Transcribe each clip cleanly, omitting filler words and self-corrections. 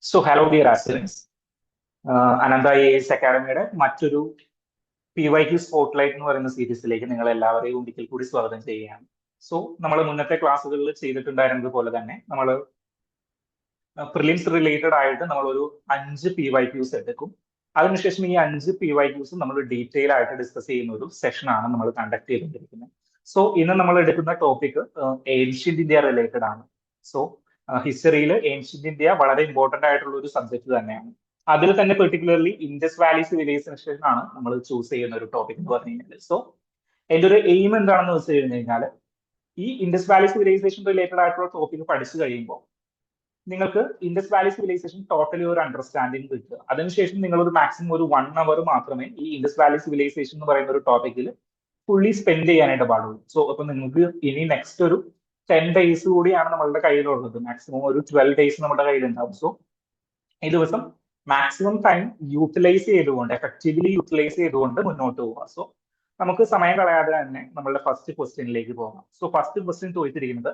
Hello dear aspirants. അനന്ത IAS അക്കാഡമിയുടെ മറ്റൊരു PYQ spotlight എന്ന് പറയുന്ന സീരീസിലേക്ക് നിങ്ങൾ എല്ലാവരെയും ഒരിക്കൽ കൂടി സ്വാഗതം ചെയ്യുകയാണ്. നമ്മൾ മുന്നത്തെ ക്ലാസ്സുകളിൽ ചെയ്തിട്ടുണ്ടായിരുന്നത് പോലെ തന്നെ നമ്മൾ പ്രിലിംസ് റിലേറ്റഡ് ആയിട്ട് നമ്മൾ ഒരു 5 PYQs എടുക്കും. അതിനുശേഷം ഈ 5 PYQs നമ്മൾ ഡീറ്റെയിൽ ആയിട്ട് ഡിസ്കസ് ചെയ്യുന്ന ഒരു സെഷനാണ് നമ്മൾ കണ്ടക്ട് ചെയ്തുകൊണ്ടിരിക്കുന്നത്. ഇന്ന് നമ്മൾ എടുക്കുന്ന ടോപ്പിക് ഏൻഷ്യന്റ് ഇന്ത്യ റിലേറ്റഡ് ആണ്. ഹിസ്റ്ററിയിൽ ഏൻഷ്യന്റ് ഇന്ത്യ വളരെ ഇമ്പോർട്ടന്റ് ആയിട്ടുള്ള ഒരു സബ്ജക്ട് തന്നെയാണ്. അതിൽ തന്നെ പെർട്ടിക്കുലർലി ഇൻഡസ് വാലി സിവിലൈസേഷൻ ആണ് നമ്മൾ ചൂസ് ചെയ്യുന്ന ഒരു ടോപ്പിക് എന്ന് പറഞ്ഞു കഴിഞ്ഞാൽ. എന്റെ ഒരു എയിം എന്താണെന്ന് വെച്ച് കഴിഞ്ഞു കഴിഞ്ഞാൽ ഈ ഇൻഡസ് വാലി സിവിലൈസേഷൻ റിലേറ്റഡ് ആയിട്ടുള്ള ടോപ്പിക് പഠിച്ചു കഴിയുമ്പോൾ നിങ്ങൾക്ക് ഇൻഡസ് വാലി സിവിലൈസേഷൻ ടോട്ടലി ഒരു അണ്ടർസ്റ്റാൻഡിങ് കിട്ടുക. അതിനുശേഷം നിങ്ങൾ ഒരു മാക്സിമം ഒരു 1 hour മാത്രമേ ഈ ഇൻഡസ് വാലി സിവിലൈസേഷൻ എന്ന് പറയുന്ന ഒരു ടോപ്പിക്കിൽ ഫുള്ളി സ്പെൻഡ് ചെയ്യാനായിട്ട് പാടുള്ളൂ. അപ്പൊ നിങ്ങൾക്ക് ഇനി നെക്സ്റ്റ് ഒരു 10 days കൂടിയാണ് നമ്മളുടെ കയ്യിലുള്ളത്. മാക്സിമം ഒരു 12 days നമ്മുടെ കയ്യിലുണ്ടാവും. ഈ ദിവസം മാക്സിമം ടൈം യൂട്ടിലൈസ് ചെയ്തുകൊണ്ട് എഫക്റ്റീവ്ലി യൂട്ടിലൈസ് ചെയ്തുകൊണ്ട് മുന്നോട്ട് പോവുക. നമുക്ക് സമയം കളയാതെ തന്നെ നമ്മളുടെ ഫസ്റ്റ് ക്വസ്റ്റ്യനിലേക്ക് പോകാം. ഫസ്റ്റ് ക്വസ്റ്റ്യൻ ചോദിച്ചിരിക്കുന്നത്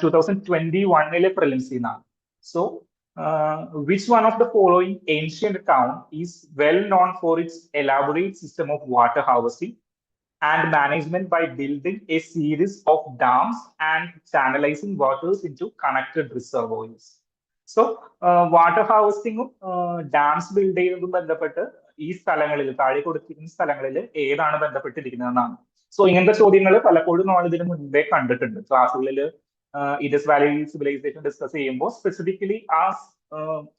2021 പ്രിലിംസിൽ നിന്നാണ്. Which one of the following ancient town is well known for it's elaborate system of water harvesting and management by building a series of dams and channelizing waters into connected reservoirs. Water ഹാർവസ്റ്റിംഗും dams build ചെയ്യുന്നതും ബന്ധപ്പെട്ട് ഈ സ്ഥലങ്ങളിൽ താഴെ കൊടുത്തിരിക്കുന്ന സ്ഥലങ്ങളിൽ ഏതാണ് ബന്ധപ്പെട്ടിരിക്കുന്നതെന്നാണ്. ഇങ്ങനത്തെ ചോദ്യങ്ങൾ പലപ്പോഴും നമ്മൾ ഇതിനു മുൻപേ കണ്ടിട്ടുണ്ട് ക്ലാസ്സുകളിൽ. ഇൻഡസ് വാലി സിവിലൈസേഷൻ ഡിസ്കസ് ചെയ്യുമ്പോൾ സ്പെസിഫിക്കലി ആ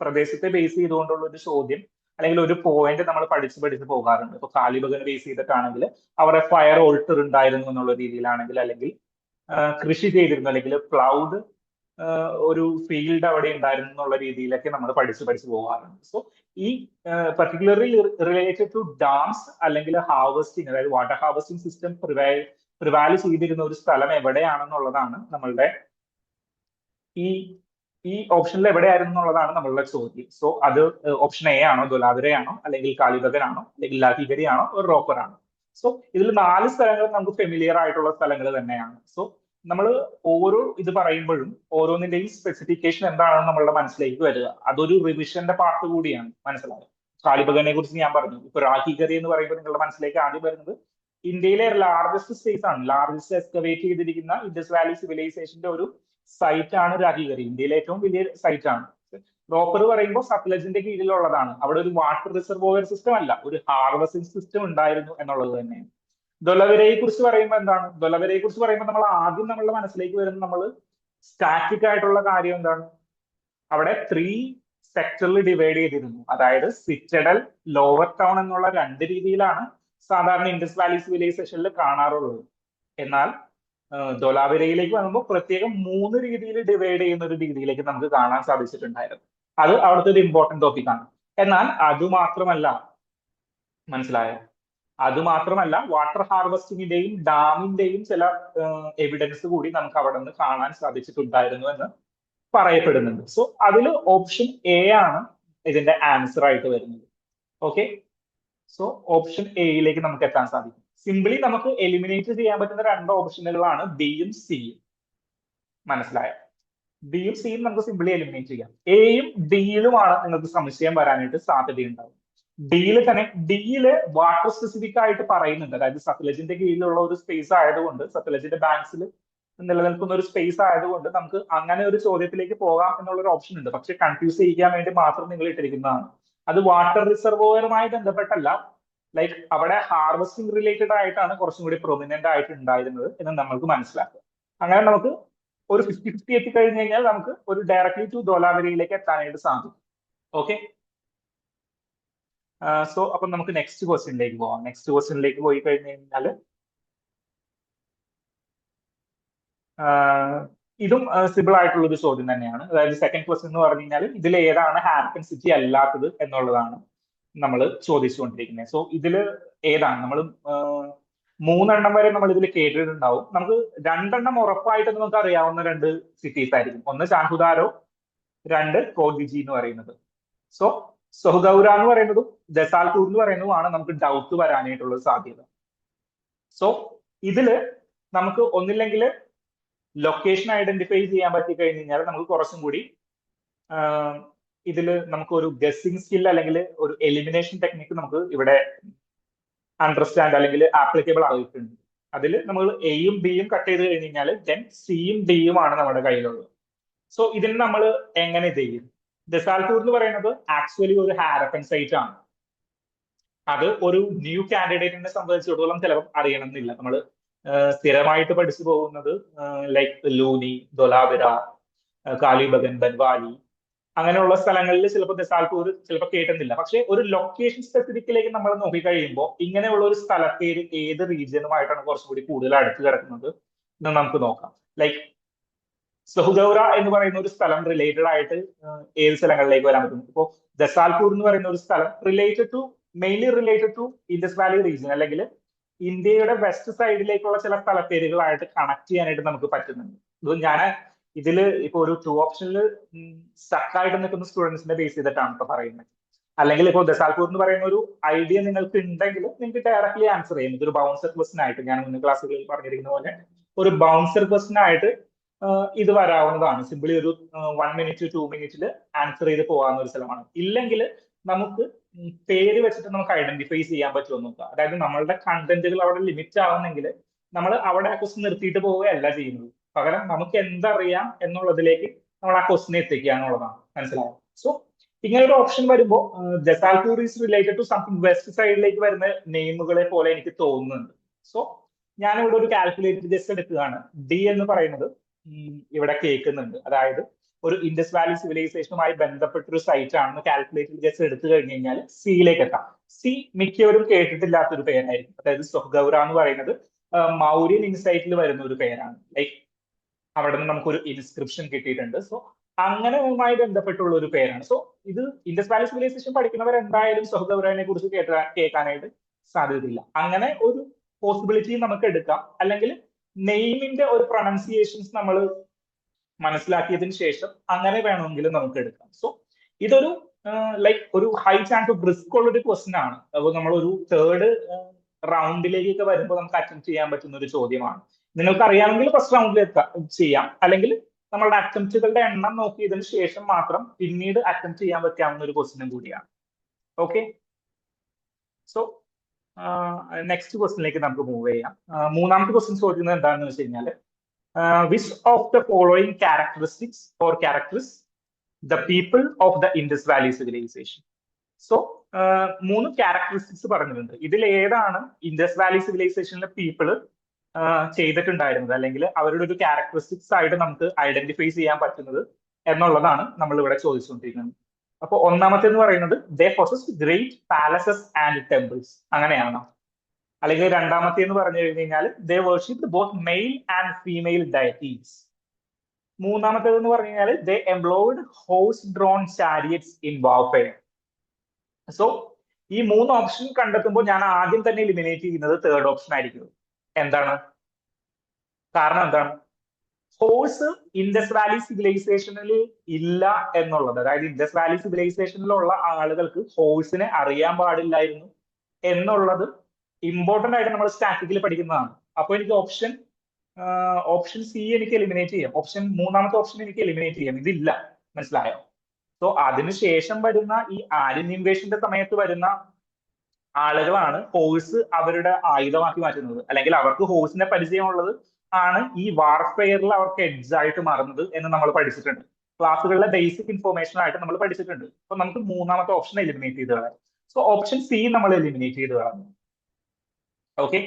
പ്രദേശത്തെ ബേസ് ചെയ്തുകൊണ്ടുള്ള ഒരു ചോദ്യം അല്ലെങ്കിൽ ഒരു പോയിന്റ് നമ്മൾ പഠിച്ച് പോകാറുണ്ട്. ഇപ്പൊ കാലിബഗനെ ബേസ് ചെയ്തിട്ടാണെങ്കിൽ അവിടെ ഫയർ ഓൾട്ടർ ഉണ്ടായിരുന്നു എന്നുള്ള രീതിയിലാണെങ്കിൽ, അല്ലെങ്കിൽ കൃഷി ചെയ്തിരുന്നു, അല്ലെങ്കിൽ പ്ലൗഡ് ഒരു ഫീൽഡ് അവിടെ ഉണ്ടായിരുന്നു എന്നുള്ള രീതിയിലൊക്കെ നമ്മൾ പഠിച്ച് പോകാറുണ്ട്. ഈ പർട്ടിക്കുലർലി റിലേറ്റഡ് ടു ഡാംസ് അല്ലെങ്കിൽ ഹാർവസ്റ്റിംഗ്, അതായത് വാട്ടർ ഹാർവസ്റ്റിംഗ് സിസ്റ്റം പ്രിവാല് ചെയ്തിരുന്ന ഒരു സ്ഥലം എവിടെയാണെന്നുള്ളതാണ് നമ്മളുടെ ഈ ഓപ്ഷനിൽ എവിടെയായിരുന്നു എന്നുള്ളതാണ് നമ്മളുടെ ചോദ്യം. അത് ഓപ്ഷൻ എ ആണോ, ദൊലാവരയാണോ, അല്ലെങ്കിൽ കാലിബഗനാണോ, അല്ലെങ്കിൽ ലാഹിഗരി ആണോ, ഒരു റോപ്പർ ആണോ? ഇതിൽ 4 സ്ഥലങ്ങൾ നമുക്ക് ഫെമിലിയർ ആയിട്ടുള്ള സ്ഥലങ്ങൾ തന്നെയാണ്. നമ്മൾ ഓരോ ഇത് പറയുമ്പോഴും ഓരോന്നിന്റെയും സ്പെസിഫിക്കേഷൻ എന്താണെന്ന് നമ്മളുടെ മനസ്സിലേക്ക് വരിക. അതൊരു റിവിഷന്റെ പാർട്ട് കൂടിയാണ്. മനസ്സിലായത്? കാലിബഗനെ കുറിച്ച് ഞാൻ പറഞ്ഞു. ഇപ്പൊ റാഹിഗരി എന്ന് പറയുമ്പോൾ നിങ്ങളുടെ മനസ്സിലേക്ക് ആദ്യം വരുന്നത് ഇന്ത്യയിലെ ലാർജസ്റ്റ് സ്പേസ് ആണ്, ലാർജസ്റ്റ് എക്സ്കവേറ്റ് ചെയ്തിരിക്കുന്ന ഇൻഡസ് വാലി സിവിലൈസേഷന്റെ ഒരു സൈറ്റ് ആണ് രാഹിഗരി. ഇന്ത്യയിലെ ഏറ്റവും വലിയ സൈറ്റ് ആണ്. റോപ്പർ പറയുമ്പോൾ സത്ലജിന്റെ കീഴിലുള്ളതാണ്. അവിടെ ഒരു വാട്ടർ റിസർവോയർ സിസ്റ്റം അല്ല, ഒരു ഹാർവസ്റ്റിംഗ് സിസ്റ്റം ഉണ്ടായിരുന്നു എന്നുള്ളത് തന്നെയാണ്. ദൊലവരയെ കുറിച്ച് പറയുമ്പോൾ എന്താണ്? ദൊലവരയെ കുറിച്ച് പറയുമ്പോൾ നമ്മൾ ആദ്യം നമ്മളുടെ മനസ്സിലേക്ക് വരുന്നത് നമ്മൾ സ്റ്റാറ്റിക് ആയിട്ടുള്ള കാര്യം എന്താണ്? അവിടെ 3 സെക്ടറിൽ ഡിവൈഡ് ചെയ്തിരുന്നു. അതായത് സിറ്റഡൽ, ലോവർ ടൗൺ എന്നുള്ള 2 രീതിയിലാണ് സാധാരണ ഇൻഡസ് വാലി സിവിലൈസേഷനിൽ കാണാറുള്ളത്. എന്നാൽ ദൊലാവരയിലേക്ക് വന്നപ്പോൾ പ്രത്യേകം 3 രീതിയിൽ ഡിവൈഡ് ചെയ്യുന്ന ഒരു രീതിയിലേക്ക് നമുക്ക് കാണാൻ സാധിച്ചിട്ടുണ്ടായിരുന്നു. അത് അവിടുത്തെ ഒരു ഇമ്പോർട്ടന്റ് ടോപ്പിക് ആണ്. എന്നാൽ അതുമാത്രമല്ല, മനസ്സിലായോ? അതുമാത്രമല്ല, വാട്ടർ ഹാർവസ്റ്റിംഗിന്റെയും ഡാമിന്റെയും ചില എവിഡൻസ് കൂടി നമുക്ക് അവിടെ നിന്ന് കാണാൻ സാധിച്ചിട്ടുണ്ടായിരുന്നു എന്ന് പറയപ്പെടുന്നുണ്ട്. അതിൽ ഓപ്ഷൻ എ ആണ് ഇതിന്റെ ആൻസർ ആയിട്ട് വരുന്നത്. ഓക്കെ, ഓപ്ഷൻ എയിലേക്ക് നമുക്ക് എത്താൻ സാധിക്കും. സിംപിളി നമുക്ക് എലിമിനേറ്റ് ചെയ്യാൻ പറ്റുന്ന 2 ഓപ്ഷനുകളാണ് ബിയും സിയും. മനസ്സിലായോ? ബിയും സിയും നമുക്ക് സിംപിളി എലിമിനേറ്റ് ചെയ്യാം. എയും ഡിയിലുമാണ് നിങ്ങൾക്ക് സംശയം വരാനായിട്ട് സാധ്യതയുണ്ടാവും. ഡിയില് വാട്ടർ സ്പെസിഫിക് ആയിട്ട് പറയുന്നുണ്ട്. അതായത് സത്ലജിന്റെ കീഴിലുള്ള ഒരു സ്പേസ് ആയതുകൊണ്ട്, സത്ലജിന്റെ ബാങ്ക്സിൽ നിലനിൽക്കുന്ന ഒരു സ്പേസ് ആയതുകൊണ്ട് നമുക്ക് അങ്ങനെ ഒരു ചോദ്യത്തിലേക്ക് പോകാം എന്നുള്ള ഒരു ഓപ്ഷൻ ഉണ്ട്. പക്ഷെ കൺഫ്യൂസ് ചെയ്യിക്കാൻ വേണ്ടി മാത്രം നിങ്ങൾ ഇട്ടിരിക്കുന്നതാണ്. അത് വാട്ടർ റിസർവോയറുമായി ബന്ധപ്പെട്ടല്ല, ലൈക്ക് അവിടെ ഹാർവസ്റ്റിംഗ് റിലേറ്റഡ് ആയിട്ടാണ് കുറച്ചും കൂടി പ്രൊമിനന്റ് ആയിട്ട് ഉണ്ടായിരുന്നത് എന്ന് നമ്മൾക്ക് മനസ്സിലാക്കുക. അങ്ങനെ നമുക്ക് ഒരു 50-50 എത്തിക്കഴിഞ്ഞു കഴിഞ്ഞാൽ നമുക്ക് ഒരു ഡയറക്ട്ലി ടു ദോലാവരയിലേക്ക് എത്താനായിട്ട് സാധിക്കും. ഓക്കെ, അപ്പൊ നമുക്ക് നെക്സ്റ്റ് ക്വസ്റ്റ്യനിലേക്ക് പോവാം. നെക്സ്റ്റ് ക്വസ്റ്റ്യനിലേക്ക് പോയി കഴിഞ്ഞു കഴിഞ്ഞാൽ ഇതും സിമ്പിൾ ആയിട്ടുള്ള ഒരു ചോദ്യം തന്നെയാണ്. അതായത് സെക്കൻഡ് ക്വസ്റ്റ്യൻ എന്ന് പറഞ്ഞു കഴിഞ്ഞാൽ ഇതിൽ ഏതാണ് ഹാരപ്പൻ സിറ്റി അല്ലാത്തത് എന്നുള്ളതാണ് നമ്മൾ ചോദിച്ചുകൊണ്ടിരിക്കുന്നത്. ഇതില് ഏതാണ്? നമ്മൾ 3 വരെ നമ്മൾ ഇതിൽ കേട്ടിട്ടുണ്ടാവും. നമുക്ക് 2 ഉറപ്പായിട്ട് നമുക്ക് അറിയാവുന്ന 2 സിറ്റീസ് ആയിരിക്കും. ഒന്ന് ചാഹുദാരോ, 2 കോഗിജി എന്ന് പറയുന്നത്. സൊഹഗൗര എന്ന് പറയുന്നതും ദസാൽപൂർ എന്ന് പറയുന്നതുമാണ് നമുക്ക് ഡൗട്ട് വരാനായിട്ടുള്ള സാധ്യത. ഇതില് നമുക്ക് ഒന്നില്ലെങ്കിൽ ലൊക്കേഷൻ ഐഡന്റിഫൈ ചെയ്യാൻ പറ്റി കഴിഞ്ഞ് കഴിഞ്ഞാൽ നമുക്ക് കുറച്ചും കൂടി ഇതിൽ നമുക്ക് ഒരു ഗസ്സിംഗ് സ്കിൽ അല്ലെങ്കിൽ ഒരു എലിമിനേഷൻ ടെക്നിക്ക് നമുക്ക് ഇവിടെ അണ്ടർസ്റ്റാൻഡ് അല്ലെങ്കിൽ ആപ്ലിക്കബിൾ ആയിട്ടുണ്ട്. അതിൽ നമ്മൾ എയും ബിയും കട്ട് ചെയ്ത് കഴിഞ്ഞ് കഴിഞ്ഞാൽ ദെൻ സിയും ഡിയും ആണ് നമ്മുടെ കയ്യിലുള്ളത്. സോ ഇതിന് നമ്മൾ എങ്ങനെ ചെയ്യും? ദസാൽപൂർ എന്ന് പറയുന്നത് ആക്ച്വലി ഒരു ഹാരപ്പൻ സൈറ്റ് ആണ്. അത് ഒരു ന്യൂ കാൻഡിഡേറ്റിനെ സംബന്ധിച്ചിടത്തോളം ചിലപ്പോൾ അറിയണമെന്നില്ല. നമ്മൾ സ്ഥിരമായിട്ട് പഠിച്ചു പോകുന്നത് ലൈക്ക് ലൂനി, ധോലാവിര, കാലിബഗൻ, ബൻവാലി അങ്ങനെയുള്ള സ്ഥലങ്ങളിൽ ചിലപ്പോൾ ദസാൽപൂർ ചിലപ്പോൾ കേട്ടുന്നില്ല. പക്ഷെ ഒരു ലൊക്കേഷൻ സ്പെസിഫിക്കിലേക്ക് നമ്മൾ നോക്കിക്കഴിയുമ്പോൾ ഇങ്ങനെയുള്ള ഒരു സ്ഥലപ്പേര് ഏത് റീജിയനുമായിട്ടാണ് കുറച്ചുകൂടി കൂടുതൽ അടുത്ത് കിടക്കുന്നത് എന്ന് നമുക്ക് നോക്കാം. ലൈക്ക് സഹുഗൗറ എന്ന് പറയുന്ന ഒരു സ്ഥലം റിലേറ്റഡ് ആയിട്ട് ഏത് സ്ഥലങ്ങളിലേക്ക് വരാൻ പറ്റും? ഇപ്പോ ദസാൽപൂർ എന്ന് പറയുന്ന ഒരു സ്ഥലം mainly related to Indus valley region അല്ലെങ്കിൽ ഇന്ത്യയുടെ വെസ്റ്റ് സൈഡിലേക്കുള്ള ചില സ്ഥലപ്പേരുകളായിട്ട് കണക്ട് ചെയ്യാനായിട്ട് നമുക്ക് പറ്റുന്നുണ്ട്. ഇത് ഞാൻ ഇതില് ഇപ്പൊ ഒരു 2 ഓപ്ഷനിൽ സ്റ്റക്കായിട്ട് നിൽക്കുന്ന സ്റ്റുഡൻസിനെ ബേസ് ചെയ്തിട്ടാണ് ഇപ്പൊ പറയുന്നത്. അല്ലെങ്കിൽ ഇപ്പോൾ ദസാൽപൂർ എന്ന് പറയുന്ന ഒരു ഐഡിയ നിങ്ങൾക്ക് ഉണ്ടെങ്കിൽ നിങ്ങൾക്ക് ഡയറക്ട്ലി ആൻസർ ചെയ്യും. ഇതൊരു ബൗൺസർ ക്വസ്റ്റൻ ആയിട്ട് ഞാൻ മുൻ ക്ലാസ്സുകളിൽ പറഞ്ഞിരിക്കുന്ന പോലെ ഒരു ബൗൺസർ ക്വസ്റ്റൻ ആയിട്ട് ഇത് വരാവുന്നതാണ്. സിമ്പിളി ഒരു 1 മിനിറ്റ് 2 മിനിറ്റിൽ ആൻസർ ചെയ്ത് പോകാവുന്ന ഒരു സ്ഥലമാണ്. ഇല്ലെങ്കിൽ നമുക്ക് പേര് വെച്ചിട്ട് നമുക്ക് ഐഡന്റിഫൈ ചെയ്യാൻ പറ്റുമോ നോക്കുക. അതായത് നമ്മളുടെ കണ്ടന്റുകൾ അവിടെ ലിമിറ്റ് ആവുന്നെങ്കിൽ നമ്മൾ അവിടെ ആ ക്വസ്റ്റൻ നിർത്തിയിട്ട് പോവുകയല്ല ചെയ്യുന്നത്. പകരം നമുക്ക് എന്തറിയാം എന്നുള്ളതിലേക്ക് നമ്മൾ ആ ക്വസ്റ്റിനെ എത്തിക്കുക എന്നുള്ളതാണ്. മനസ്സിലാവും? സോ ഇങ്ങനെ ഒരു ഓപ്ഷൻ വരുമ്പോൾ ജസാൽപൂർ is related to something west സൈഡിലേക്ക് വരുന്ന നെയിമുകളെ പോലെ എനിക്ക് തോന്നുന്നുണ്ട്. സോ ഞാനിവിടെ ഒരു കാൽക്കുലേറ്റഡ് ഗസ് എടുക്കുകയാണ്. ഡി എന്ന് പറയുന്നത് ഇവിടെ കേൾക്കുന്നുണ്ട്. അതായത് ഒരു ഇൻഡസ് വാലി സിവിലൈസേഷനുമായി ബന്ധപ്പെട്ട ഒരു സൈറ്റ് ആണെന്ന് കാൽക്കുലേറ്റഡ് ഗസ് എടുത്തു കഴിഞ്ഞു കഴിഞ്ഞാൽ സിയിലേക്ക് എത്താം. സി മിക്കവരും കേട്ടിട്ടില്ലാത്തൊരു പേരായിരിക്കും. അതായത് സൊഹ്ഗൗറ എന്ന് പറയുന്നത് മൗര്യൻ ഇൻസൈറ്റിൽ വരുന്ന ഒരു പേരാണ്. ലൈക്ക് അവിടെ നിന്ന് നമുക്കൊരു ഇൻസ്ക്രിപ്ഷൻ കിട്ടിയിട്ടുണ്ട്. സോ അങ്ങനെയുമായി ബന്ധപ്പെട്ടുള്ള ഒരു പേരാണ്. സോ ഇത് ഇൻഡസ് വാലി സിവിലൈസേഷൻ പഠിക്കുന്നവർ എന്തായാലും സൊഹ്ഗൗറയെ കുറിച്ച് കേൾക്കാനായിട്ട് സാധ്യതയില്ല. അങ്ങനെ ഒരു പോസിബിലിറ്റി നമുക്ക് എടുക്കാം. അല്ലെങ്കിൽ നെയിമിന്റെ ഒരു പ്രൊനൗൺസിയേഷൻസ് നമ്മൾ മനസ്സിലാക്കിയതിന് ശേഷം അങ്ങനെ വേണമെങ്കിൽ നമുക്ക് എടുക്കാം. സോ ഇതൊരു ലൈക്ക് ഒരു ഹൈ ചാൻസ് ഓഫ് റിസ്ക് ഉള്ള ഒരു ക്വസ്റ്റൻ ആണ്. അപ്പോൾ നമ്മൾ ഒരു തേർഡ് റൗണ്ടിലേക്കൊക്കെ വരുമ്പോൾ നമുക്ക് അറ്റംപ്റ്റ് ചെയ്യാൻ പറ്റുന്ന ഒരു ചോദ്യമാണ്. നിങ്ങൾക്ക് അറിയാമെങ്കിൽ ഫസ്റ്റ് റൗണ്ടിൽ ചെയ്യാം. അല്ലെങ്കിൽ നമ്മളുടെ അറ്റംപ്റ്റുകളുടെ എണ്ണം നോക്കിയതിനു ശേഷം മാത്രം പിന്നീട് അറ്റംപ്റ്റ് ചെയ്യാൻ പറ്റാവുന്ന ഒരു ക്വസ്റ്റനും കൂടിയാണ്. ഓക്കെ, സോ നെക്സ്റ്റ് ക്വസ്റ്റിനിലേക്ക് നമുക്ക് മൂവ് ചെയ്യാം. മൂന്നാമത്തെ ക്വസ്റ്റ്യൻ ചോദിക്കുന്നത് എന്താണെന്ന് വെച്ച് കഴിഞ്ഞാൽ which of the following characteristics or characterise the people of the Indus valley civilisation. So 3 characteristics പറഞ്ഞിട്ടുണ്ട്. ഇതിൽ ഏതാണ് ഇൻഡസ് വാലി സിവിലൈസേഷനിലെ പീപ്പിള് ചെയ്തിട്ടുണ്ടായിരുന്നത് അല്ലെങ്കിൽ അവരുടെ ഒരു ക്യാരക്ടറിസ്റ്റിക്സ് ആയിട്ട് നമുക്ക് ഐഡന്റിഫൈ ചെയ്യാൻ പറ്റുന്നത് എന്നുള്ളതാണ് നമ്മൾ ഇവിടെ ചോദിച്ചുകൊണ്ടിരിക്കുന്നത്. അപ്പൊ ഒന്നാമത്തെ എന്ന് പറയുന്നത് they possessed great palaces and temples, അങ്ങനെയാണോ? അല്ലെങ്കിൽ രണ്ടാമത്തെ എന്ന് പറഞ്ഞു കഴിഞ്ഞാൽ they worshipped both male and female deities. മൂന്നാമത്തേത് എന്ന് പറഞ്ഞു കഴിഞ്ഞാൽ they employed horse drawn chariots in warfare. So ഈ 3 ഓപ്ഷൻ കണ്ടെത്തുമ്പോൾ ഞാൻ ആദ്യം തന്നെ എലിമിനേറ്റ് ചെയ്യുന്നത് തേർഡ് ഓപ്ഷൻ ആയിരിക്കും. എന്താണ് കാരണം? എന്താണ്? ഹോഴ്സ് ഇൻഡസ് വാലി സിവിലൈസേഷനിൽ ഇല്ല എന്നുള്ളത്. അതായത് ഇൻഡസ് വാലി സിവിലൈസേഷനിലുള്ള ആളുകൾക്ക് ഹോഴ്സിനെ അറിയാൻ പാടില്ലായിരുന്നു എന്നുള്ളത് ഇമ്പോർട്ടന്റ് ആയിട്ട് നമ്മൾ സ്റ്റാറ്റിക്കിൽ പഠിക്കുന്നതാണ്. അപ്പോൾ എനിക്ക് ഓപ്ഷൻ സി എനിക്ക് എലിമിനേറ്റ് ചെയ്യാം. മൂന്നാമത്തെ ഓപ്ഷൻ എനിക്ക് എലിമിനേറ്റ് ചെയ്യാം. ഇതില്ല. മനസ്സിലായോ? സോ അതിനുശേഷം വരുന്ന ഈ ആര്യൻ ഇൻവേഷന്റെ സമയത്ത് വരുന്ന ആളുകളാണ് ഹോഴ്സ് അവരുടെ ആയുധമാക്കി മാറ്റുന്നത്. അല്ലെങ്കിൽ അവർക്ക് ഹോഴ്സിനെ പരിചയമുള്ളത് ആണ് ഈ വാർഫെയറിൽ അവർക്ക് എഡ്ജ് ആയിട്ട് മാറുന്നത് എന്ന് നമ്മൾ പഠിച്ചിട്ടുണ്ട്. ക്ലാസ്സുകളിലെ ബേസിക് ഇൻഫോർമേഷൻ ആയിട്ട് നമ്മൾ പഠിച്ചിട്ടുണ്ട്. അപ്പൊ നമുക്ക് മൂന്നാമത്തെ ഓപ്ഷൻ എലിമിനേറ്റ് ചെയ്ത് കളയാം. സോ ഓപ്ഷൻ സി നമ്മൾ എലിമിനേറ്റ് ചെയ്ത് കളഞ്ഞു. ഓക്കെ,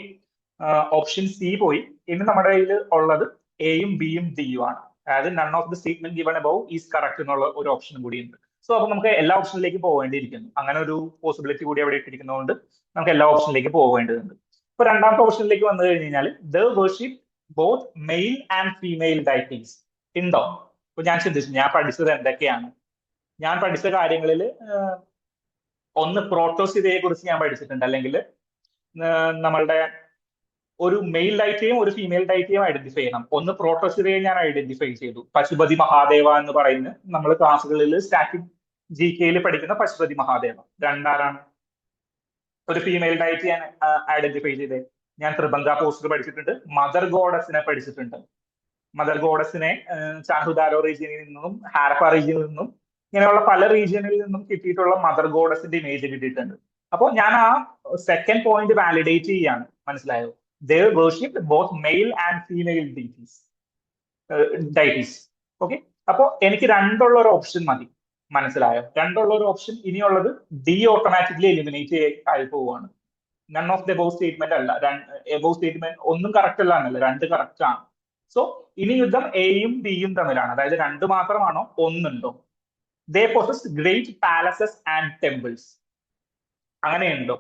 ഓപ്ഷൻ സി പോയി. ഇനി നമ്മുടെ കയ്യിൽ ഉള്ളത് എയും ബിയും ഡിയും ആണ്. അതായത് none of the statement given above is correct എന്നുള്ള ഒരു ഓപ്ഷനും കൂടി ഉണ്ട്. സോ അപ്പൊ നമുക്ക് എല്ലാ ഓപ്ഷനിലേക്കും പോവേണ്ടിയിരിക്കുന്നു. അങ്ങനെ ഒരു പോസിബിലിറ്റി കൂടി അവിടെ ഇട്ടിരിക്കുന്നതുകൊണ്ട് നമുക്ക് എല്ലാ ഓപ്ഷനിലേക്കും പോവേണ്ടതുണ്ട്. ഇപ്പൊ രണ്ടാമത്തെ ഓപ്ഷനിലേക്ക് വന്നു കഴിഞ്ഞ് കഴിഞ്ഞാൽ the worship both male and female deities ഉണ്ടോ? ഇപ്പൊ ഞാൻ ചിന്തിച്ചു ഞാൻ പഠിച്ചത് എന്തൊക്കെയാണ്. ഞാൻ പഠിച്ച കാര്യങ്ങളിൽ ഒന്ന് പ്രോട്ടോസിതയെ കുറിച്ച് ഞാൻ പഠിച്ചിട്ടുണ്ട്. അല്ലെങ്കിൽ നമ്മളുടെ ഒരു മെയിൽ ഡൈറ്റിയും ഒരു ഫീമെയിൽ ഡൈറ്റിയും ഐഡന്റിഫൈ ചെയ്യണം. ഒന്ന് പ്രോട്ടോസിതയെ ഞാൻ ഐഡന്റിഫൈ ചെയ്തു. പശുപതി മഹാദേവ എന്ന് പറയുന്ന നമ്മൾ ക്ലാസ്സുകളിൽ സ്റ്റാറ്റിക് ജി കെയിൽ പഠിക്കുന്ന പശുപതി മഹാദേവ. രണ്ടാരാണ്? ഒരു ഫീമെയിൽ ഡൈറ്റ് ഞാൻ ഐഡന്റിഫൈ ചെയ്തേ. ഞാൻ ത്രിഭംഗ പോസ്റ്റർ പഠിച്ചിട്ടുണ്ട്. മദർ ഗോഡസിനെ പഠിച്ചിട്ടുണ്ട്. മദർ ഗോഡസിനെ ചാഹുദാരോ റീജിയനിൽ നിന്നും ഹാരപ്പ റീജിയനിൽ നിന്നും ഇങ്ങനെയുള്ള പല റീജിയനിൽ നിന്നും കിട്ടിയിട്ടുള്ള മദർ ഗോഡസിന്റെ ഇമേജ് കിട്ടിയിട്ടുണ്ട്. അപ്പോൾ ഞാൻ ആ സെക്കൻഡ് പോയിന്റ് വാലിഡേറ്റ് ചെയ്യാണ്, മനസ്സിലായോ? They worship both male and female deities. Okay, അപ്പോ എനിക്ക് രണ്ടുള്ള ഒരു ഓപ്ഷൻ മതി, മനസ്സിലായോ? രണ്ടുള്ള ഒരു ഓപ്ഷൻ. ഇനിയുള്ളത് ഡി ഓട്ടോമാറ്റിക്കലി എലിമിനേറ്റ് ആയി പോവുകയാണ്. None of the above statement അല്ല, എബോവ് സ്റ്റേറ്റ്മെന്റ് ഒന്നും കറക്റ്റ് അല്ല എന്നല്ല, രണ്ട് കറക്റ്റ് ആണ്. സോ ഇനി യുദ്ധം എയും ബിയും തമ്മിലാണ്, അതായത് രണ്ട് മാത്രമാണോ ഒന്നുണ്ടോ? They possess great palaces and temples, അങ്ങനെയുണ്ടോ?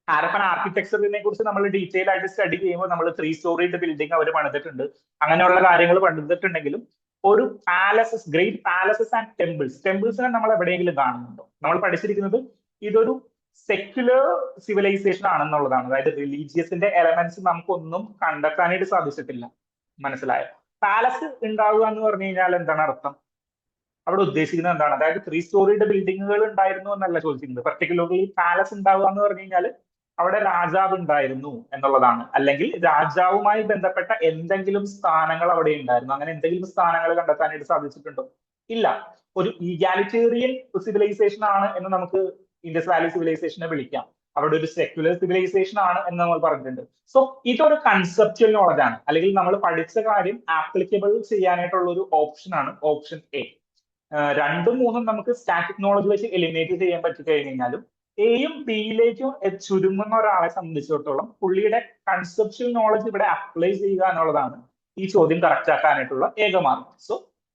ഹാരപ്പൻ ആർക്കിടെക്ചറിനെ കുറിച്ച് നമ്മൾ ഡീറ്റെയിൽ ആയിട്ട് സ്റ്റഡി ചെയ്യുമ്പോൾ നമ്മൾ 3 സ്റ്റോറീഡ് ബിൽഡിംഗ് അവർ പണിതിട്ടുണ്ട്, അങ്ങനെയുള്ള കാര്യങ്ങൾ പണിതിട്ടുണ്ടെങ്കിലും ഒരു പാലസസ്, ഗ്രേറ്റ് പാലസസ് ആൻഡ് ടെമ്പിൾസിനെ നമ്മൾ എവിടെയെങ്കിലും കാണുന്നുണ്ടോ? നമ്മൾ പഠിച്ചിരിക്കുന്നത് ഇതൊരു സെക്യുലർ സിവിലൈസേഷൻ ആണെന്നുള്ളതാണ്, അതായത് റിലീജിയസിന്റെ എലമെന്റ്സ് നമുക്കൊന്നും കണ്ടെത്താനായിട്ട് സാധിച്ചിട്ടില്ല, മനസ്സിലായോ? പാലസ് ഉണ്ടാവുക എന്ന് പറഞ്ഞു കഴിഞ്ഞാൽ എന്താണ് അർത്ഥം? അവിടെ ഉദ്ദേശിക്കുന്നത് എന്താണ്? അതായത് 3 സ്റ്റോറീഡ് ബിൽഡിങ്ങുകൾ ഉണ്ടായിരുന്നു എന്നല്ല ചോദിക്കുന്നത്. പർട്ടിക്കുലർലി പാലസ് ഉണ്ടാവുക എന്ന് പറഞ്ഞു കഴിഞ്ഞാൽ അവിടെ രാജാവ് ഉണ്ടായിരുന്നു എന്നുള്ളതാണ്, അല്ലെങ്കിൽ രാജാവുമായി ബന്ധപ്പെട്ട എന്തെങ്കിലും സ്ഥാനങ്ങൾ അവിടെ ഉണ്ടായിരുന്നു. അങ്ങനെ എന്തെങ്കിലും സ്ഥാനങ്ങൾ കണ്ടെത്താനായിട്ട് സാധിച്ചിട്ടുണ്ടോ? ഇല്ല. ഒരു ഈഗാലിറ്റേറിയൻ സിവിലൈസേഷൻ ആണ് എന്ന് നമുക്ക് ഇൻഡസ് വാലി സിവിലൈസേഷനെ വിളിക്കാം. അവിടെ ഒരു സെക്യുലർ സിവിലൈസേഷൻ ആണ് എന്ന് നമ്മൾ പറഞ്ഞിട്ടുണ്ട്. സോ ഇതൊരു കൺസെപ്ച്വൽ നോളജ് ആണ്, അല്ലെങ്കിൽ നമ്മൾ പഠിച്ച കാര്യം ആപ്ലിക്കബിൾ ചെയ്യാനായിട്ടുള്ള ഒരു ഓപ്ഷൻ ആണ് ഓപ്ഷൻ എ. രണ്ടും മൂന്നും നമുക്ക് സ്റ്റാറ്റിക് നോളജ് വെച്ച് എലിമിനേറ്റ് ചെയ്യാൻ പറ്റി കഴിഞ്ഞാലും എയും ബിയിലേക്കും ചുരുങ്ങുന്ന ഒരാളെ സംബന്ധിച്ചിടത്തോളം പുള്ളിയുടെ കൺസെപ്ച്വൽ നോളജ് ഇവിടെ അപ്ലൈ ചെയ്യുക എന്നുള്ളതാണ് ഈ ചോദ്യം കറക്റ്റ് ആക്കാനായിട്ടുള്ള ഏക മാർഗം. സോ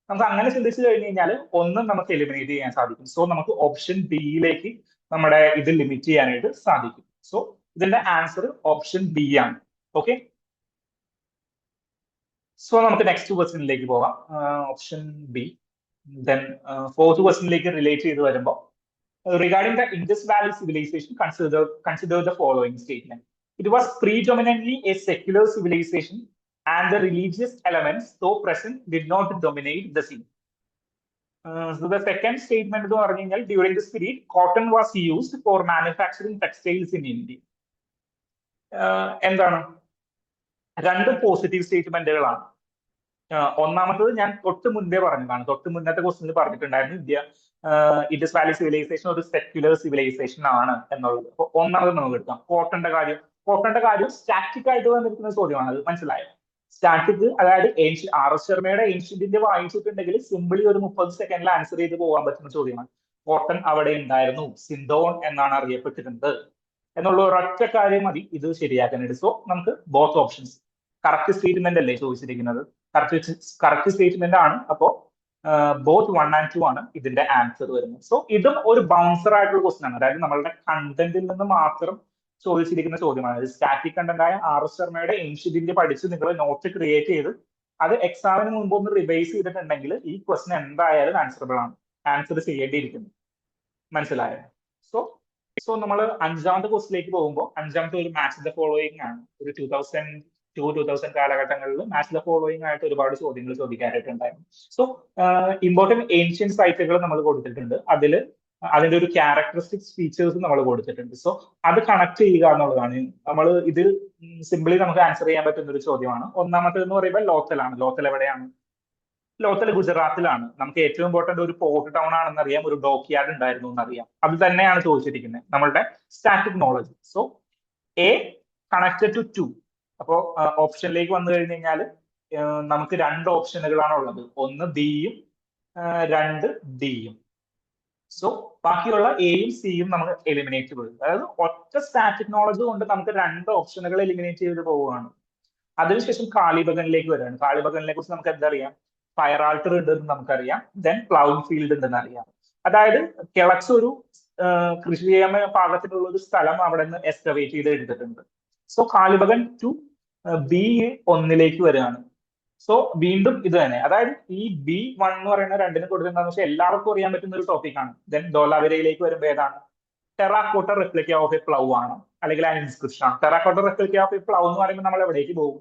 നമുക്ക് അങ്ങനെ ചിന്തിച്ചു കഴിഞ്ഞു കഴിഞ്ഞാൽ ഒന്നും നമുക്ക് എലിമിനേറ്റ് ചെയ്യാൻ സാധിക്കും. സോ നമുക്ക് ഓപ്ഷൻ ബിയിലേക്ക് നമ്മുടെ ഇത് ലിമിറ്റ് ചെയ്യാനായിട്ട് സാധിക്കും. സോ ഇതിന്റെ ആൻസർ ഓപ്ഷൻ ബി ആണ്. ഓക്കെ, സോ നമുക്ക് നെക്സ്റ്റ് ക്വസ്റ്റ്യനിലേക്ക് പോകാം. Option B. ദെൻ ഫോർത്ത് ക്വസ്റ്റ്യനിലേക്ക് റിലേറ്റ് ചെയ്ത് വരുമ്പോൾ, regarding the Indus Valley civilization, consider the following statement. It was predominantly a secular civilization and the religious elements, though present, did not dominate the scene. So the second statement എന്ന് പറഞ്ഞു കഴിഞ്ഞാൽ, during this period, cotton was used for manufacturing textiles in India. എന്താണ്? രണ്ട് positive സ്റ്റേറ്റ്മെന്റുകളാണ്. ഒന്നാമത്തത് ഞാൻ തൊട്ട് മുൻപേ പറഞ്ഞതാണ്, തൊട്ട് മുന്നത്തെ ക്വസ്റ്റ്യനിൽ പറഞ്ഞിട്ടുണ്ടായിരുന്നു ഇൻഡസ് വാലി സിവിലൈസേഷൻ ഒരു സെക്യുലർ സിവിലൈസേഷൻ ആണ് എന്നുള്ളത്. അപ്പൊ ഒന്നാമത് നമുക്ക് എടുക്കാം കോട്ടന്റെ കാര്യം സ്റ്റാറ്റിക് ആയിട്ട് വന്നിരിക്കുന്ന ചോദ്യമാണ്, അത് മനസ്സിലായോ? സ്റ്റാറ്റിക്, അതായത് ആർ.എസ്. ശർമ്മയുടെ ഏൻഷ്യന്റ് ഇന്ത്യ വായിച്ചിട്ടുണ്ടെങ്കിൽ സിമ്പിളി ഒരു 30 സെക്കൻഡിൽ ആൻസർ ചെയ്ത് പോകാൻ പറ്റുന്ന ചോദ്യമാണ്. കോട്ടൺ അവിടെ ഉണ്ടായിരുന്നു, സിന്തോൺ എന്നാണ് അറിയപ്പെട്ടിരുന്നത് എന്നുള്ള ഒരൊറ്റ കാര്യം മതി ഇത് ശരിയാക്കാനായിട്ട്. സോ നമുക്ക് ബോത്ത് ഓപ്ഷൻസ്, കറക്റ്റ് സ്റ്റേറ്റ്മെന്റ് അല്ലേ ചോദിച്ചിരിക്കുന്നത്? കറക്റ്റ് സ്റ്റേറ്റ്മെന്റ് ആണ്. അപ്പോ ബോത്ത് 1 and 2 ആണ് ഇതിന്റെ ആൻസർ വരുന്നത്. സോ ഇതും ഒരു ബൗൺസർ ആയിട്ടുള്ള ക്വസ്റ്റൻ ആണ്, അതായത് നമ്മളുടെ കണ്ടന്റിൽ നിന്ന് മാത്രം ചോദിച്ചിരിക്കുന്ന ചോദ്യമാണ്. സ്റ്റാറ്റിക് കണ്ടന്റായ ആർ.എസ്. ശർമ്മയുടെ ഏൻഷ്യന്റ് ഇന്ത്യ പഠിച്ച് നിങ്ങൾ നോട്ട് ക്രിയേറ്റ് ചെയ്ത് അത് എക്സാമിന് മുമ്പ് ഒന്ന് റിവൈസ് ചെയ്തിട്ടുണ്ടെങ്കിൽ ഈ ക്വസ്റ്റൻ എന്തായാലും ആൻസറബിൾ ആണ്, ആൻസർ ചെയ്യേണ്ടിയിരിക്കുന്നു, മനസ്സിലായോ? സോ നമ്മൾ അഞ്ചാമത്തെ ക്വസ്റ്റിലേക്ക് പോകുമ്പോൾ, അഞ്ചാമത്തെ ഒരു മാച്ച് ദ ഫോളോയിങ് ആണ്. ഒരു 2000 കാലഘട്ടങ്ങളിൽ മാച്ച് ദ ഫോളോയിങ് ആയിട്ട് ഒരുപാട് ചോദ്യങ്ങൾ ചോദിക്കാനായിട്ടുണ്ടായിരുന്നു. സോ ഇമ്പോർട്ടന്റ് ഏൻഷ്യൻ സൈറ്റുകൾ നമ്മൾ കൊടുത്തിട്ടുണ്ട്, അതിന്റെ ഒരു ക്യാരക്ടറിസ്റ്റിക്സ് ഫീച്ചേഴ്സ് നമ്മൾ കൊടുത്തിട്ടുണ്ട്. സോ അത് കണക്ട് ചെയ്യുക എന്നുള്ളതാണ്. നമ്മൾ ഇത് സിംപിളി നമുക്ക് ആൻസർ ചെയ്യാൻ പറ്റുന്ന ഒരു ചോദ്യമാണ്. ഒന്നാമത്തെ എന്ന് പറയുമ്പോൾ ലോത്തലാണ്. ലോത്തൽ എവിടെയാണ്? ലോത്തൽ ഗുജറാത്തിലാണ്. നമുക്ക് ഏറ്റവും ഇമ്പോർട്ടന്റ് ഒരു പോർട്ട് ടൗൺ ആണെന്ന് അറിയാം, ഒരു ഡോക്യാർഡ് ഉണ്ടായിരുന്നു എന്നറിയാം. അത് തന്നെയാണ് ചോദിച്ചിരിക്കുന്നത് നമ്മളുടെ static knowledge. So A connected to 2. അപ്പോ ഓപ്ഷനിലേക്ക് വന്നു കഴിഞ്ഞു കഴിഞ്ഞാൽ നമുക്ക് രണ്ട് ഓപ്ഷനുകളാണ് ഉള്ളത്, ഒന്ന് ബിയും 2 ഡിയും. സോ ബാക്കിയുള്ള എയും സിയും നമുക്ക് എലിമിനേറ്റ് ചെയ്യും. അതായത് ഒറ്റ സ്റ്റാറ്റിക് നോളജ് കൊണ്ട് നമുക്ക് രണ്ട് ഓപ്ഷനുകൾ എലിമിനേറ്റ് ചെയ്ത് പോവുകയാണ്. അതിനുശേഷം കാളിബഗനിലേക്ക് വരികയാണ്. കാളിബഗനിനെ കുറിച്ച് നമുക്ക് എന്തറിയാം? ഫയർ ആൾട്ടർ ഉണ്ടെന്ന് നമുക്കറിയാം, ദെൻ പ്ലൗഡ് ഫീൽഡ് ഉണ്ടെന്ന് അറിയാം. അതായത് കിളച്ച് ഒരു കൃഷി ചെയ്യാൻ പാകത്തിനുള്ള ഒരു സ്ഥലം അവിടെ നിന്ന് എക്സ്കവേറ്റ് ചെയ്ത് എടുത്തിട്ടുണ്ട്. സോ കാളിബഗൻ ടു ബി 1 വരികയാണ്. സോ വീണ്ടും ഇത് തന്നെ, അതായത് ഈ B1 എന്ന് പറയുന്ന രണ്ടിന് കൊടുത്തിട്ടുണ്ടെന്ന് വെച്ചാൽ എല്ലാവർക്കും അറിയാൻ പറ്റുന്ന ഒരു ടോപ്പിക്കാണ്. ദെൻ ധോലാവിരയിലേക്ക് വരുമ്പോൾ ഏതാണ്? Terracotta replica of A plough ആണ്, അല്ലെങ്കിൽ ആ ഇൻസ്ക്രിപ്ഷൻ ആണ്. Terracotta replica of A plough എന്ന് പറയുമ്പോൾ നമ്മൾ എവിടേക്ക് പോകും?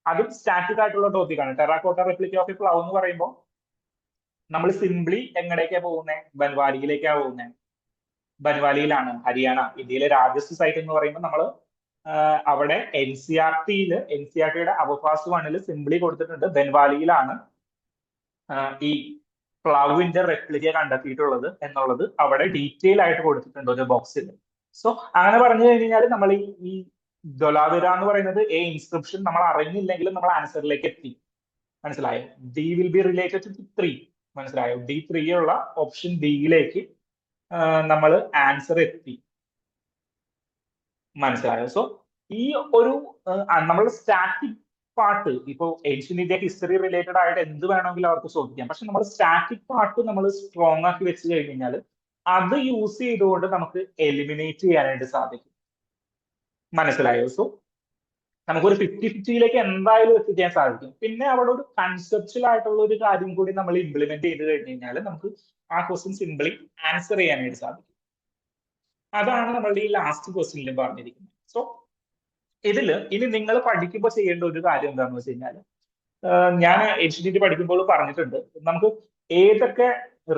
അതും സ്റ്റാറ്റിക് ആയിട്ടുള്ള ടോപ്പിക്കാണ്. Terracotta replica of A plough എന്ന് പറയുമ്പോൾ നമ്മൾ സിംപ്ലി എങ്ങടേക്കാണ് പോകുന്നത്? ബൻവാലിയിലേക്കാണ് പോകുന്നത്. ബൻവാലിയിലാണ്, ഹരിയാന, ഇന്ത്യയിലെ രാജസ്റ്റ് സൈറ്റ് എന്ന് പറയുമ്പോൾ നമ്മൾ അവിടെ NCERT-യുടെ അവഭാസ് 1 സിംപ്ലി കൊടുത്തിട്ടുണ്ട് ബൻവാലിയിലാണ് ഈ പ്ലവിന്റെ റെപ്ലിക്ക കണ്ടെത്തിയിട്ടുള്ളത് എന്നുള്ളത് അവിടെ ഡീറ്റെയിൽ ആയിട്ട് കൊടുത്തിട്ടുണ്ട് ഒരു ബോക്സിൽ. സോ അങ്ങനെ പറഞ്ഞു കഴിഞ്ഞാൽ നമ്മൾ ഈ ദൊലാവിര എന്ന് പറയുന്നത് ഇൻസ്ക്രിപ്ഷൻ നമ്മൾ അറിഞ്ഞില്ലെങ്കിലും നമ്മൾ ആൻസറിലേക്ക് എത്തി. മനസ്സിലായോ? D will be related to 3. മനസ്സിലായോ? D3 ഉള്ള ഓപ്ഷൻ ഡിയിലേക്ക് നമ്മൾ ആൻസർ എത്തി. മനസ്സിലായോ? സോ ഈ ഒരു നമ്മൾ സ്റ്റാറ്റിക് പാർട്ട് ഇപ്പോ ഏൻഷ്യന്റ് ഇന്ത്യ ഹിസ്റ്ററി റിലേറ്റഡ് ആയിട്ട് എന്ത് വേണമെങ്കിലും അവർക്ക് ചോദിക്കാം. പക്ഷെ നമ്മൾ സ്റ്റാറ്റിക് പാർട്ട് നമ്മൾ സ്ട്രോങ് ആക്കി വെച്ച് കഴിഞ്ഞാൽ അത് യൂസ് ചെയ്തുകൊണ്ട് നമുക്ക് എലിമിനേറ്റ് ചെയ്യാനായിട്ട് സാധിക്കും. മനസ്സിലായോ? സോ നമുക്കൊരു 50-50യിലേക്ക് എന്തായാലും എത്തിക്കാൻ സാധിക്കും. പിന്നെ അവിടെ ഒരു കൺസെപ്ച്വൽ ആയിട്ടുള്ള ഒരു കാര്യം കൂടി നമ്മൾ ഇംപ്ലിമെന്റ് ചെയ്ത് കഴിഞ്ഞ് കഴിഞ്ഞാൽ നമുക്ക് ആ ക്വസ്റ്റ്യൻ സിംപിളി ആൻസർ ചെയ്യാനായിട്ട് സാധിക്കും. അതാണ് നമ്മളുടെ ഈ ലാസ്റ്റ് ക്വസ്റ്റ്യനിൽ പറഞ്ഞിരിക്കുന്നത്. സോ ഇതിൽ ഇനി നിങ്ങൾ പഠിക്കുമ്പോൾ ചെയ്യേണ്ട ഒരു കാര്യം എന്താണെന്ന് വെച്ച് കഴിഞ്ഞാൽ, ഞാൻ എൻജിനീയറിംഗ് പഠിക്കുമ്പോൾ പറഞ്ഞിട്ടുണ്ട്, നമുക്ക് ഏതൊക്കെ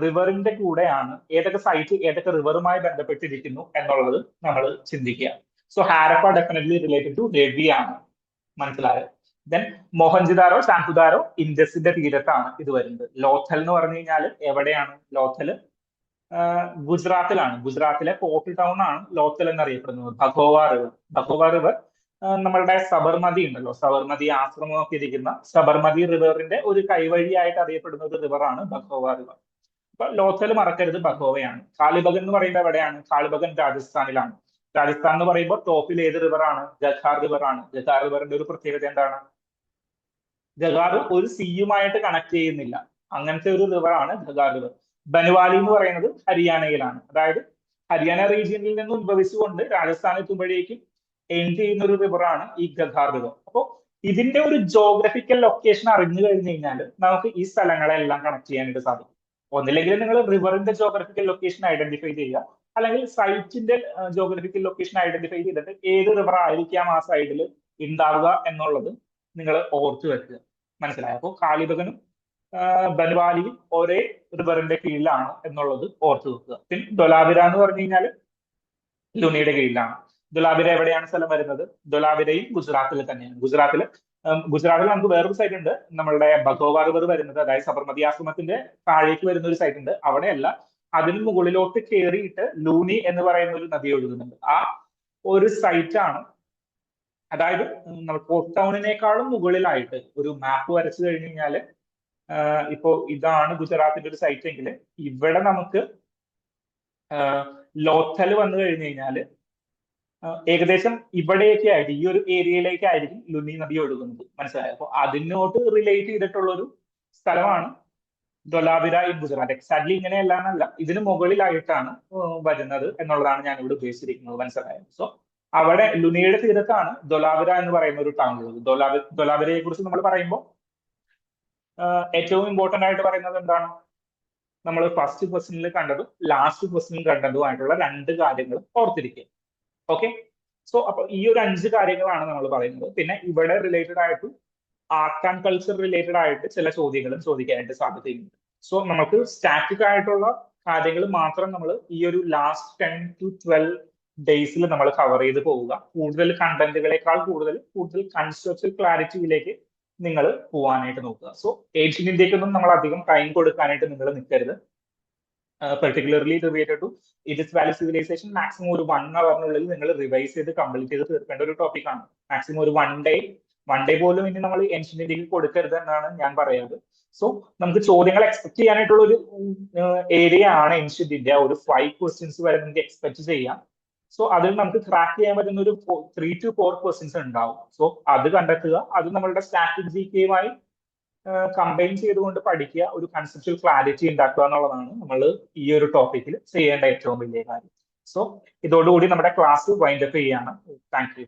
റിവറിന്റെ കൂടെയാണ്, ഏതൊക്കെ സൈറ്റ് ഏതൊക്കെ റിവറുമായി ബന്ധപ്പെട്ടിരിക്കുന്നു എന്നുള്ളത് നമ്മൾ ചിന്തിക്കുക. So Harappa definitely related to Ravi ആണ്. മനസ്സിലായോ? ദെൻ മോഹൻജിദാരോ ശാന്തുദാരോ ഇൻഡസിന്റെ തീരത്താണ് ഇത് വരുന്നത്. ലോഥൽ എന്ന് പറഞ്ഞു കഴിഞ്ഞാൽ എവിടെയാണ്? ലോഥൽ ഗുജറാത്തിലാണ്. ഗുജറാത്തിലെ പോർട്ട് ടൗൺ ആണ് ലോഥൽ എന്നറിയപ്പെടുന്നത്. ഭഗോവ റിവർ നമ്മളുടെ സബർമതി ഉണ്ടല്ലോ, സബർമതി ആശ്രമമൊക്കെ ഇരിക്കുന്ന സബർമതി റിവറിന്റെ ഒരു കൈവഴിയായിട്ട് അറിയപ്പെടുന്ന ഒരു റിവറാണ് ഭഗോവ റിവർ. അപ്പൊ ലോഥൽ മറക്കരുത്, ഭഗോവയാണ്. കാളിബഗൻ എന്ന് പറയുന്നത് എവിടെയാണ്? കാളിബഗൻ രാജസ്ഥാനിലാണ്. രാജസ്ഥാൻ എന്ന് പറയുമ്പോൾ ടോപ്പിൽ ഏത് റിവറാണ്? ഗഖാർ റിവറാണ്. ഗഖാർ റിവറിന്റെ ഒരു പ്രത്യേകത എന്താണ്? ഗഖാർ ഒരു സിയുമായിട്ട് കണക്ട് ചെയ്യുന്നില്ല, അങ്ങനത്തെ ഒരു റിവറാണ് ഗഖാർ റിവർ. ബൻവാലി എന്ന് പറയുന്നത് ഹരിയാനയിലാണ്. അതായത് ഹരിയാന റീജിയനിൽ നിന്ന് ഉത്ഭവിച്ചുകൊണ്ട് രാജസ്ഥാൻ എത്തുമ്പോഴേക്കും എൻഡ് ചെയ്യുന്ന ഒരു റിവറാണ് ഈ ഗഖാർ റിവർ. അപ്പോൾ ഇതിന്റെ ഒരു ജോഗ്രഫിക്കൽ ലൊക്കേഷൻ അറിഞ്ഞു കഴിഞ്ഞു കഴിഞ്ഞാൽ നമുക്ക് ഈ സ്ഥലങ്ങളെല്ലാം കണക്ട് ചെയ്യാനായിട്ട് സാധിക്കും. ഒന്നില്ലെങ്കിൽ നിങ്ങൾ റിവറിന്റെ ജോഗ്രഫിക്കൽ ലൊക്കേഷൻ ഐഡന്റിഫൈ ചെയ്യുക, അല്ലെങ്കിൽ സൈറ്റിന്റെ ജോഗ്രഫിക്കൽ ലൊക്കേഷൻ ഐഡന്റിഫൈ ചെയ്തിട്ട് ഏത് റിവർ ആയിരിക്കാം ആ സൈഡിൽ ഉണ്ടാവുക എന്നുള്ളത് നിങ്ങൾ ഓർത്തു വെക്കുക. മനസ്സിലായോ? അപ്പോൾ കാളിബഗനും ബൻവാലിയും ഒരേ റിവറിന്റെ കീഴിലാണ് എന്നുള്ളത് ഓർത്തു വെക്കുക. പിന്നെ ദൊലാവിര എന്ന് പറഞ്ഞു കഴിഞ്ഞാൽ ലുനിയുടെ കീഴിലാണ്. ദൊലാവിര എവിടെയാണ് സ്ഥലം വരുന്നത്? ദൊലാവിരയും ഗുജറാത്തിൽ തന്നെയാണ്. ഗുജറാത്തിൽ നമുക്ക് വേറൊരു സൈറ്റ് ഉണ്ട്, നമ്മളുടെ ഭഗോവ റിവർ വരുന്നത്, അതായത് സബർമതി ആശ്രമത്തിന്റെ താഴേക്ക് വരുന്ന ഒരു സൈറ്റ് ഉണ്ട്. അവിടെയല്ല, അതിന് മുകളിലോട്ട് കയറിയിട്ട് ലൂനി എന്ന് പറയുന്ന ഒരു നദി ഒഴുകുന്നുണ്ട്. ആ ഒരു സൈറ്റ് ആണ്, അതായത് നമ്മൾ പോർട്ട് ടൗണിനേക്കാളും മുകളിലായിട്ട് ഒരു മാപ്പ് വരച്ചു കഴിഞ്ഞു കഴിഞ്ഞാല്, ഇപ്പോ ഇതാണ് ഗുജറാത്തിന്റെ ഒരു സൈറ്റ് എങ്കിൽ ഇവിടെ നമുക്ക് ലോഥൽ വന്നു കഴിഞ്ഞു കഴിഞ്ഞാല് ഏകദേശം ഇവിടെയൊക്കെ ആയിട്ട് ഈ ഒരു ഏരിയയിലേക്കായിരിക്കും ലുനി നദി ഒഴുകുന്നത്. മനസ്സിലായോ? അപ്പൊ അതിനോട്ട് റിലേറ്റ് ചെയ്തിട്ടുള്ള ഒരു സ്ഥലമാണ് ദൊലാവിര ഇൻ ഗുജറാത്ത്. എക്സാക്ട്ലി ഇങ്ങനെയല്ലാന്നല്ല, ഇതിന് മുകളിലായിട്ടാണ് വരുന്നത് എന്നുള്ളതാണ് ഞാൻ ഇവിടെ ഉദ്ദേശിച്ചിരിക്കുന്നത്. മനസ്സിലായോ? സോ അവിടെ ലുനിയുടെ തീരത്താണ് ദൊലാവിര എന്ന് പറയുന്ന ഒരു ടൗൺ ഉള്ളത്. ദൊലാവിരയെ കുറിച്ച് നമ്മൾ പറയുമ്പോൾ ഏറ്റവും ഇമ്പോർട്ടന്റ് ആയിട്ട് പറയുന്നത് എന്താണ്? നമ്മൾ ഫസ്റ്റ് ക്വസ്റ്റനിൽ കണ്ടതും ലാസ്റ്റ് ക്വസ്റ്റനിൽ കണ്ടതുമായിട്ടുള്ള 2 കാര്യങ്ങൾ ഓർത്തിരിക്കുക. ഓക്കെ? സോ അപ്പൊ ഈ ഒരു 5 കാര്യങ്ങളാണ് നമ്മൾ പറയുന്നത്. പിന്നെ ഇവിടെ റിലേറ്റഡ് ആയിട്ട് ആർട്ട് ആൻഡ് കൾച്ചർ റിലേറ്റഡ് ആയിട്ട് ചില ചോദ്യങ്ങളും ചോദിക്കാനായിട്ട് സാധ്യതയുണ്ട്. സോ നമുക്ക് സ്റ്റാറ്റിക് ആയിട്ടുള്ള കാര്യങ്ങൾ മാത്രം നമ്മൾ ഈ ഒരു ലാസ്റ്റ് 10 to 12 ഡേയ്സിൽ നമ്മൾ കവർ ചെയ്ത് പോവുക. കൂടുതൽ കണ്ടന്റുകളെക്കാൾ കൂടുതൽ കൺസെപ്ച്വൽ ക്ലാരിറ്റിയിലേക്ക് നിങ്ങൾ പോകാനായിട്ട് നോക്കുക. സോ ഏൻഷ്യന്റ് ഇന്ത്യക്കൊന്നും നമ്മൾ അധികം ടൈം കൊടുക്കാനായിട്ട് നിങ്ങൾ നിൽക്കരുത്. Particularly related to Indus valley civilisation maximum ഒരു 1 അവറിനുള്ളിൽ നിങ്ങൾ റിവൈസ് ചെയ്ത് കംപ്ലീറ്റ് ചെയ്ത് തീർക്കേണ്ട ഒരു ടോപ്പിക്കാണ്. മാക്സിമം ഒരു വൺ ഡേ പോലും ഇനി നമ്മൾ ഏൻഷ്യന്റ് ഇന്ത്യക്ക് കൊടുക്കരുത് എന്നാണ് ഞാൻ പറയാറ്. സോ നമുക്ക് ചോദ്യങ്ങൾ എക്സ്പെക്ട് ചെയ്യാനായിട്ടുള്ള ഒരു ഏരിയ ആണ് ഏൻഷ്യന്റ് ഇന്ത്യ. ഒരു 5 ക്വസ്റ്റ്യൻസ് വരെ നമുക്ക് എക്സ്പെക്ട് ചെയ്യാം. സോ അതിൽ നമുക്ക് ക്രാക്ക് ചെയ്യാൻ പറ്റുന്ന ഒരു 3 to 4 ക്വസ്റ്റ്യൻസ് ഉണ്ടാവും. സോ അത് കണ്ടെത്തുക, അത് നമ്മളുടെ സ്റ്റാറ്റിക് ജികെയുമായി കമ്പൈൻ ചെയ്തുകൊണ്ട് പഠിക്കുക, ഒരു കൺസെപ്ച്വൽ ക്ലാരിറ്റി ഉണ്ടാക്കുക എന്നുള്ളതാണ് നമ്മൾ ഈ ഒരു ടോപ്പിക്കിൽ ചെയ്യേണ്ട ഏറ്റവും വലിയ കാര്യം. സോ ഇതോടുകൂടി നമ്മുടെ ക്ലാസ് വൈൻഡ് അപ്പ് ചെയ്യാണ്. Thank you.